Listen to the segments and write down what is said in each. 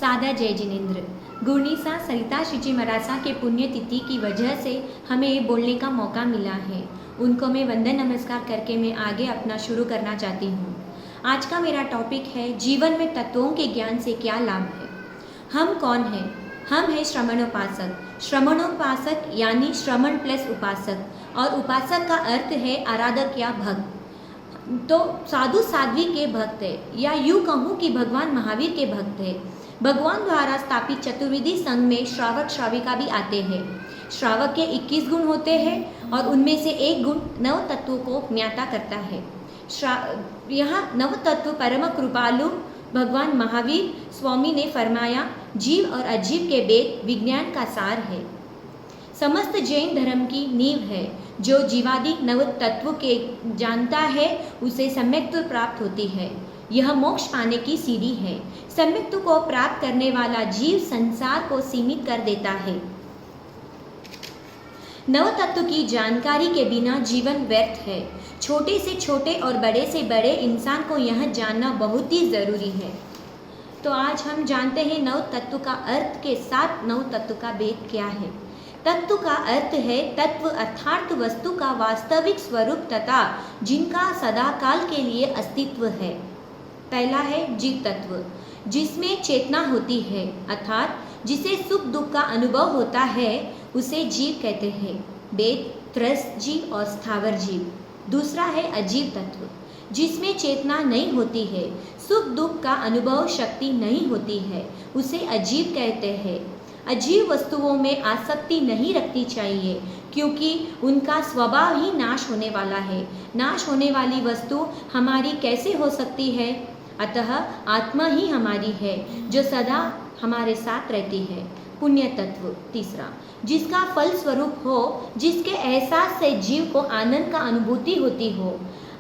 सादा जय जिनेन्द्र। गुरनीसा सरिता शिवजी मरासा के पुण्यतिथि की वजह से हमें बोलने का मौका मिला है। उनको मैं वंदन नमस्कार करके मैं आगे अपना शुरू करना चाहती हूँ। आज का मेरा टॉपिक है जीवन में तत्वों के ज्ञान से क्या लाभ है। हम कौन हैं? हम हैं श्रमणोपासक। श्रमणोपासक यानी श्रमण प्लस उपासक, और उपासक का अर्थ है आराधक या भक्त। तो साधु साध्वी के भक्त है, या यूँ कहूँ कि भगवान महावीर के भक्त है। भगवान द्वारा स्थापित चतुर्विधि संघ में श्रावक श्राविका भी आते हैं। श्रावक के 21 गुण होते हैं और उनमें से एक गुण नव तत्वों को ज्ञाता करता है। यहाँ नव तत्व परम कृपालु भगवान महावीर स्वामी ने फरमाया, जीव और अजीव के वेद विज्ञान का सार है, समस्त जैन धर्म की नींव है। जो जीवादि नव तत्व के जानता है उसे सम्यक्त्व प्राप्त होती है। यह मोक्ष पाने की सीढ़ी है। सम्यक्त्व को प्राप्त करने वाला जीव संसार को सीमित कर देता है। नव तत्व की जानकारी के बिना जीवन व्यर्थ है। छोटे से छोटे और बड़े से बड़े इंसान को यह जानना बहुत ही जरूरी है। तो आज हम जानते हैं नव तत्व का अर्थ के साथ नव तत्व का भेद क्या है। तत्व का अर्थ है तत्व अर्थात वस्तु का वास्तविक स्वरूप तथा जिनका सदाकाल के लिए अस्तित्व है। पहला है जीव तत्व, जिसमें चेतना होती है अर्थात जिसे सुख दुख का अनुभव होता है उसे जीव कहते हैं। वेद, त्रस्त जीव और स्थावर जीव। दूसरा है अजीव तत्व, जिसमें चेतना नहीं होती है, सुख दुख का अनुभव शक्ति नहीं होती है, उसे अजीव कहते हैं। अजीव वस्तुओं में आसक्ति नहीं रखनी चाहिए, क्योंकि उनका स्वभाव ही नाश होने वाला है। नाश होने वाली वस्तु हमारी कैसे हो सकती है? अतः आत्मा ही हमारी है जो सदा हमारे साथ रहती है। पुण्य तत्व तीसरा, जिसका फल स्वरूप हो, जिसके एहसास से जीव को आनंद का अनुभूति होती हो।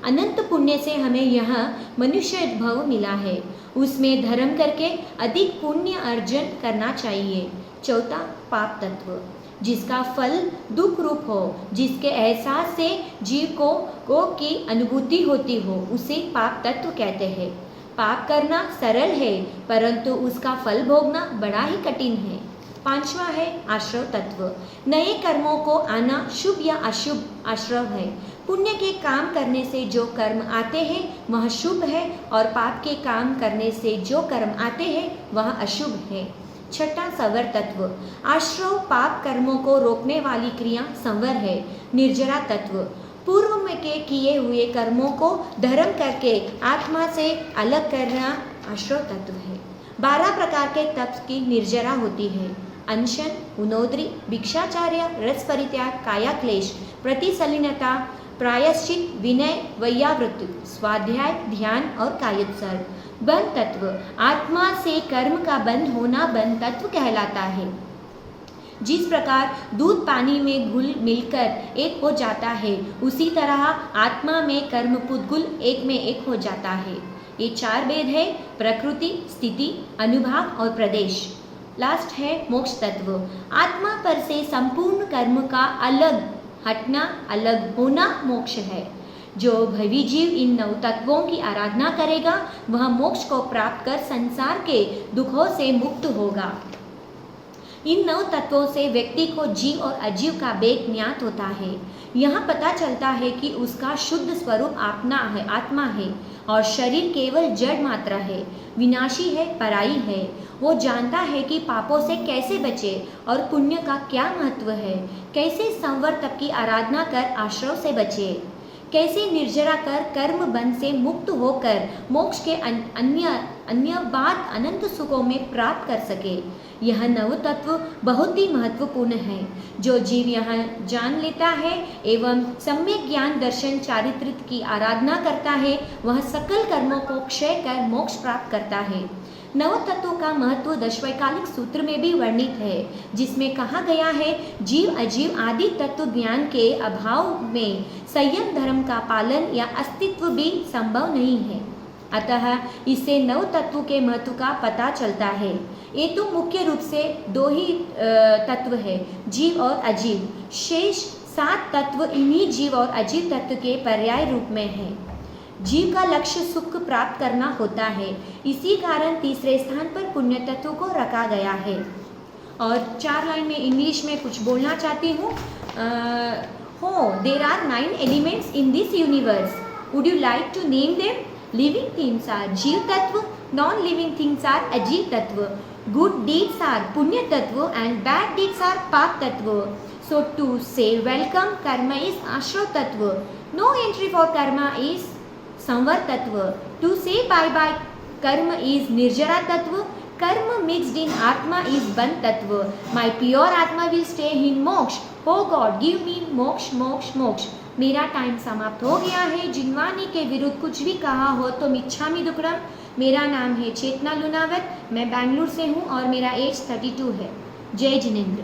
अनंत पुण्य से हमें यह मनुष्य भव मिला है, उसमें धर्म करके अधिक पुण्य अर्जन करना चाहिए। चौथा पाप तत्व, जिसका फल दुख रूप हो, जिसके एहसास से जीव को की अनुभूति होती हो, उसे पाप तत्व कहते हैं। पाप करना सरल है, परंतु उसका फल भोगना बड़ा ही कठिन है। पांचवा है आश्रव तत्व, नए कर्मों को आना शुभ या अशुभ आश्रव है। पुण्य के काम करने से जो कर्म आते हैं वह शुभ है, और पाप के काम करने से जो कर्म आते हैं वह अशुभ है। छठा संवर तत्व, आश्रव पाप कर्मों को रोकने वाली क्रिया संवर है। निर्जरा तत्व, पूर्व में के किए हुए कर्मों को धर्म करके आत्मा से अलग करना आश्रव तत्व है। 12 प्रकार के तप की निर्जरा होती है। अनशन, उनोद्री, भिक्षाचार्य, रस परित्याग, काया क्लेश, प्रतिसलिनता, प्रायश्चित, विनय, वैयावृत्ति, स्वाध्याय, ध्यान और कायोत्सर्ग। बंध तत्व, आत्मा से कर्म का बंध होना बंध तत्व कहलाता है। जिस प्रकार दूध पानी में घुल मिलकर एक हो जाता है, उसी तरह आत्मा में कर्म पुद्गुल एक में एक हो जाता है। ये 4 भेद है: प्रकृति, स्थिति, अनुभाग और प्रदेश। लास्ट है मोक्ष तत्व, आत्मा पर से संपूर्ण कर्म का अलग हटना, अलग होना मोक्ष है। जो भवी जीव इन नव तत्वों की आराधना करेगा वह मोक्ष को प्राप्त कर संसार के दुखों से मुक्त होगा। इन नव तत्वों से व्यक्ति को जीव और अजीव का भेद ज्ञात होता है। यहाँ पता चलता है कि उसका शुद्ध स्वरूप आत्मा है और शरीर केवल जड़ मात्रा है, विनाशी है, पराई है। वो जानता है कि पापों से कैसे बचे और पुण्य का क्या महत्व है, कैसे संवर तप की आराधना कर आश्रव से बचे, कैसे निर्जरा कर कर्म बंध से मुक्त होकर मोक्ष के अन्य बात अनंत सुखों में प्राप्त कर सके। यह नव तत्व बहुत ही महत्वपूर्ण है। जो जीव यहाँ जान लेता है एवं सम्यक ज्ञान दर्शन चारित्रिक की आराधना करता है, वह सकल कर्मों को क्षय कर मोक्ष प्राप्त करता है। नव तत्वों का महत्व दशवैकालिक सूत्र में भी वर्णित है, जिसमें कहा गया है, जीव अजीव आदि तत्व ज्ञान के अभाव में संयम धर्म का पालन या अस्तित्व भी संभव नहीं है। अतः इससे नव तत्व के महत्व का पता चलता है। ये तो मुख्य रूप से 2 ही तत्व है, जीव और अजीव। शेष 7 तत्व इन्हीं जीव और अजीव तत्व के पर्याय रूप में है। जीव का लक्ष्य सुख प्राप्त करना होता है। इसी कारण तीसरे स्थान पर पुण्य तत्व को रखा गया है। और 4 लाइन में इंग्लिश में कुछ बोलना चाहती हूँ। There are 9 elements in this universe, would you like to name them? Living things are जीव तत्व, नॉन लिविंग थिंग्स आर अजीव तत्व, गुड डीड्स आर पुण्य तत्व एंड बैड डीड्स आर पाप तत्व। सो टू से वेलकम कर्म इज आश्रव तत्व, नो एंट्री फॉर कर्म इज संवर तत्व, टू से बाय बाय कर्म इज निर्जरा तत्व, कर्म मिक्स्ड इन आत्मा इज बन तत्व, माई प्योर आत्मा विल स्टे इन मोक्ष, हो गॉड गिव मी मोक्ष मोक्ष मोक्ष। मेरा टाइम समाप्त हो गया है। जिनवानी के विरुद्ध कुछ भी कहा हो तो मिच्छामि दुक्कडम। मेरा नाम है चेतना लुनावत, मैं बेंगलुरु से हूँ और मेरा एज 32 है। जय जिनेंद्र।